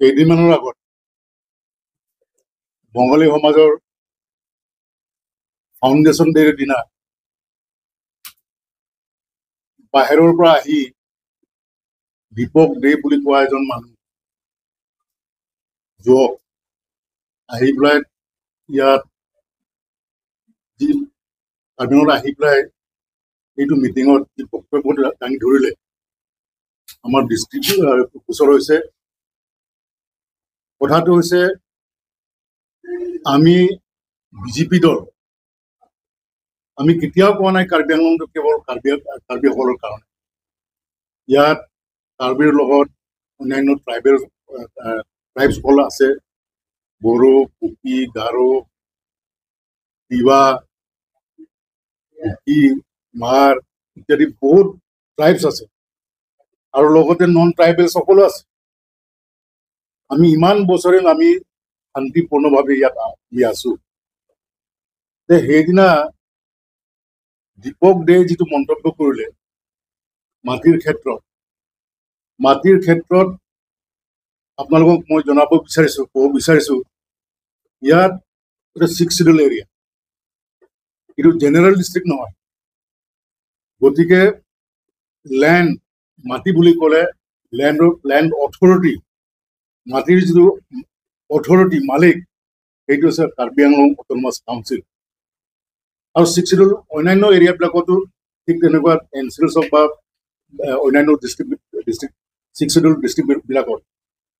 কেইদিনমানৰ আগত বঙালী সমাজৰ ফাউণ্ডেশ্যন ডেৰ দিনা বাহিৰৰ পৰা আহি দীপক দে বুলি কোৱা এজন মানুহ যুৱক আহি পেলাই ইয়াত কাৰ্বিঙত আহি পেলাই এইটো মিটিঙত যি বক্তব্য দাঙি ধৰিলে আমাৰ দৃষ্টিটো গোচৰ হৈছে। কথাটো হৈছে আমি বিজেপি দল আমি কেতিয়াও কোৱা নাই কাৰ্বি আংলংটো কেৱল কাৰ্বিসকলৰ কাৰণে। ইয়াত কাৰ্বিৰ লগত অন্যান্য ট্ৰাইবসকল আছে, বড়ো, কুকি, গাৰো, তিৱা, কুকি, মাৰ ইত্যাদি বহুত ট্ৰাইবছ আছে আৰু লগতে নন ট্ৰাইবেল সকলো আছে। আমি ইমান বছৰে আমি শান্তিপূৰ্ণভাৱে ইয়াত আমি আছো। সেইদিনা দীপক দে যিটো মন্তব্য কৰিলে মাটিৰ ক্ষেত্ৰত আপোনালোকক মই জনাব বিচাৰিছো, ক'ব বিচাৰিছো ইয়াত এটা 6 শিডিউল এৰিয়া, কিন্তু জেনেৰেল ডিষ্ট্ৰিক্ট নহয়। গতিকে লেণ্ড মাটি বুলি ক'লে লেণ্ড অথৰিটি, মাটিৰ যিটো অথৰিটি মালিক সেইটো হৈছে কাৰ্বি আংলং অট'নমাছ কাউন্সিল। আৰু 6 শিডিউল অন্যান্য এৰিয়াবিলাকতো ঠিক তেনেকুৱা এনচিলছ হওক বা অন্যান্য ডিষ্ট্ৰিক্ট 6 শিডিউল ডিষ্ট্ৰিক্টবিলাকত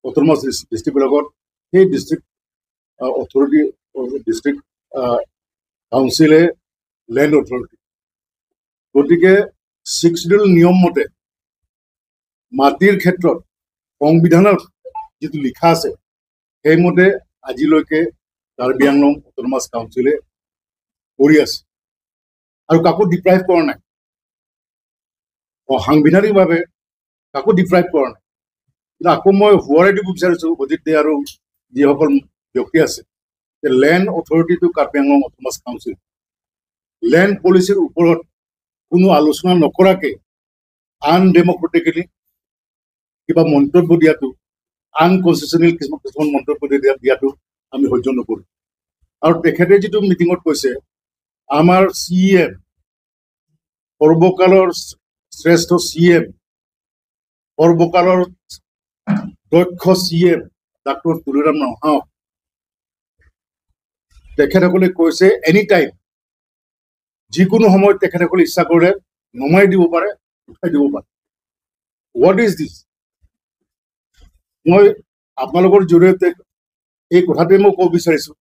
অট'নমাছ ডিষ্ট্ৰিক্টবিলাকত সেই ডিষ্ট্ৰিক্ট অথৰিটি ডিষ্ট্ৰিক্ট কাউন্সিলে লেণ্ড অথৰিটি। গতিকে 6 শিডিউল নিয়ম মতে মাটিৰ ক্ষেত্ৰত সংবিধানত যিটো লিখা আছে সেইমতে আজিলৈকে কাৰ্বি আংলং অট'নমাছ কাউন্সিলে কৰি আছে আৰু কাকো ডিপ্ৰাইভ কৰা নাই, সাংবিধানিকভাৱে কাকো ডিপ্ৰাইভ কৰা নাই। কিন্তু আকৌ মই সোঁৱৰাই দিব বিচাৰিছো অজিত দে আৰু যিসকল ব্যক্তি আছে যে লেণ্ড অথৰিটিটো Karbi Anglong autonomous council. Land পলিচিৰ ওপৰত কোনো আলোচনা নকৰাকে আনডেমক্ৰেটিকেলি কিবা মন্তব্য দিয়াটো, আনকনষ্টিটিউচনেল কিছুমান মন্তব্য দিয়াটো আমি সহ্য নকৰোঁ। আৰু তেখেতে যিটো মিটিঙত কৈছে আমাৰ CM সৰ্বকালৰ শ্ৰেষ্ঠ CM, সৰ্বকালৰ দক্ষ CM ডাক্তৰ তুলিৰাম নৰহাৱক তেখেতসকলে কৈছে এনি টাইম, যিকোনো সময়ত তেখেতসকলে ইচ্ছা কৰিলে নমাই দিব পাৰে, উঠাই দিব পাৰে। What is this? মই আপোনালোকৰ জৰিয়তে এই কথাটোৱে মই ক'ব বিচাৰিছো,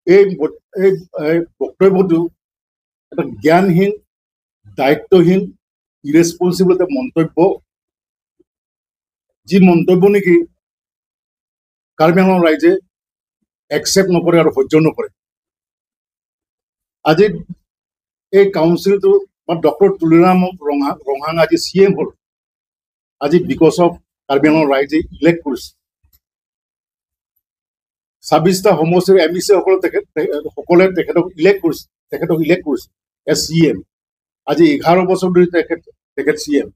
এই বক্তব্যটো এটা জ্ঞানহীন, দায়িত্বহীন, ইৰেছপনচিবল এটা মন্তব্য, যি মন্তব্য নেকি কাৰ্বি আংলং ৰাইজে একচেপ্ট নকৰে আৰু সহ্য নকৰে। আজি এই কাউন্সিলটো বা ডক্টৰ তুলিৰাম ৰংহাং আজি CM হ'ল, আজি বিকজ অফ কাৰ্বি আংলং ৰাইজে ইলেক্ট কৰিছে। 26টা সমষ্টিৰ MEC সকলে তেখেতক ইলেক্ট কৰিছে এজ CM। আজি 11 বছৰ ধৰি তেখেত CM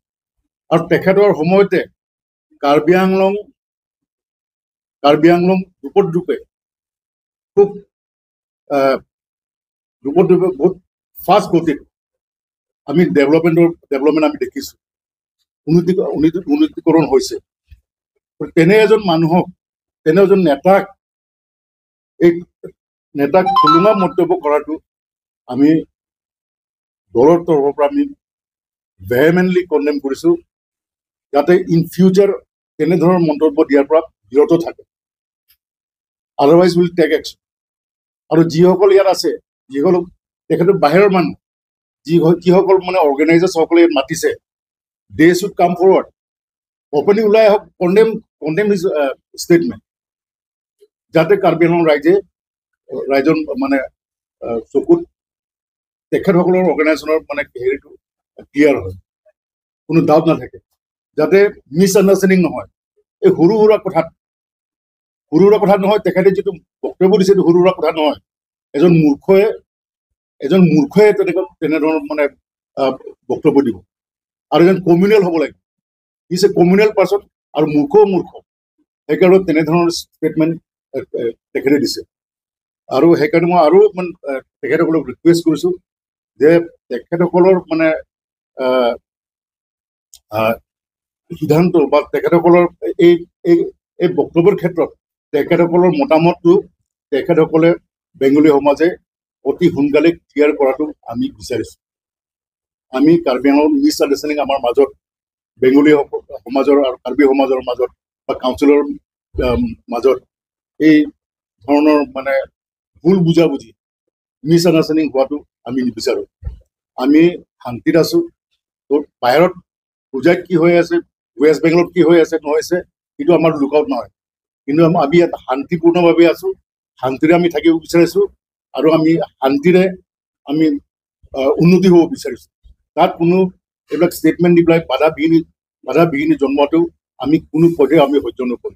আৰু তেখেতৰ সময়তে কাৰ্বি আংলং ৰূপে খুব বহুত ফাষ্ট গতিত আমি ডেভেলপমেণ্ট আমি দেখিছোঁ, উন্নতিকৰণ হৈছে। তেনে এজন মানুহক, তেনে এজন নেতাক তুলনা মন্তব্য কৰাটো আমি দলৰ তৰফৰ পৰা আমি ভেহেমেণ্টলি কণ্ডেম কৰিছোঁ, যাতে ইন ফিউচাৰ তেনেধৰণৰ মন্তব্য দিয়াৰ পৰা বিৰত থাকে। Otherwise will take action. আৰু যিসকল ইয়াত আছে, যিসকল তেখেতৰ বাহিৰৰ মানুহ, যিসকল মানে অৰ্গেনাইজাৰ্ছসকলে ইয়াত মাতিছে, they should come forward, openly ওলাই আহক, কণ্ডেম হিজ ষ্টেটমেণ্ট, যাতে কাৰ্বি আংলং ৰাইজৰ মানে চকুত তেখেতসকলৰ অৰ্গেনাইজেশ্যনৰ মানে হেৰিটো ক্লিয়াৰ হয়, কোনো ডাউট নাথাকে, যাতে মিছ আণ্ডাৰষ্টেণ্ডিং নহয়। এই সৰু সুৰা কথাত নহয়, তেখেতে যিটো বক্তব্য দিছে এইটো সৰু সুৰা কথা নহয়। এজন মূৰ্খই তেনেধৰণৰ মানে বক্তব্য দিব, আৰু এজন কমিউনেল হ'ব লাগিব। ইজ এ কমিউনেল পাৰ্চন আৰু মূৰ্খ সেইকাৰণে তেনেধৰণৰ ষ্টেটমেণ্ট তেখেতে দিছে আৰু সেইকাৰণে মই আৰু মানে তেখেতসকলক ৰিকুৱেষ্ট কৰিছোঁ যে তেখেতসকলৰ মানে সিদ্ধান্ত বা তেখেতসকলৰ এই এই এই বক্তব্যৰ ক্ষেত্ৰত তেখেতসকলৰ মতামতটো তেখেতসকলে বেংগলী সমাজে অতি সোনকালে ক্লিয়াৰ কৰাটো আমি বিচাৰিছোঁ। আমি কাৰ্বি আংলঙৰ মিছআণ্ডাৰষ্টেণ্ডিং আমাৰ মাজত বেংগলী সমাজৰ আৰু কাৰ্বি সমাজৰ মাজত বা কাউন্সিলৰ মাজত এই ধৰণৰ মানে ভুল বুজাবুজি মিছআণ্ডাৰষ্টেণ্ডিং হোৱাটো আমি নিবিচাৰোঁ। আমি শান্তিত আছোঁ। ত' বাহিৰত পূজাত কি হৈ আছে, ৱেষ্ট বেংগলত কি হৈ আছে নহৈছে সেইটো আমাৰ লুকআউট নহয়, কিন্তু আমি ইয়াত শান্তিপূৰ্ণভাৱে আছোঁ, শান্তিৰে আমি থাকিব বিচাৰিছোঁ আৰু আমি শান্তিৰে আমি উন্নতি হ'ব বিচাৰিছোঁ। তাত কোনো এইবিলাক ষ্টেটমেণ্ট দি পেলাই বাধা বিঘিনি জন্মোৱাটো আমি কোনো পৰ্যায়ে আমি সহ্য নকৰোঁ।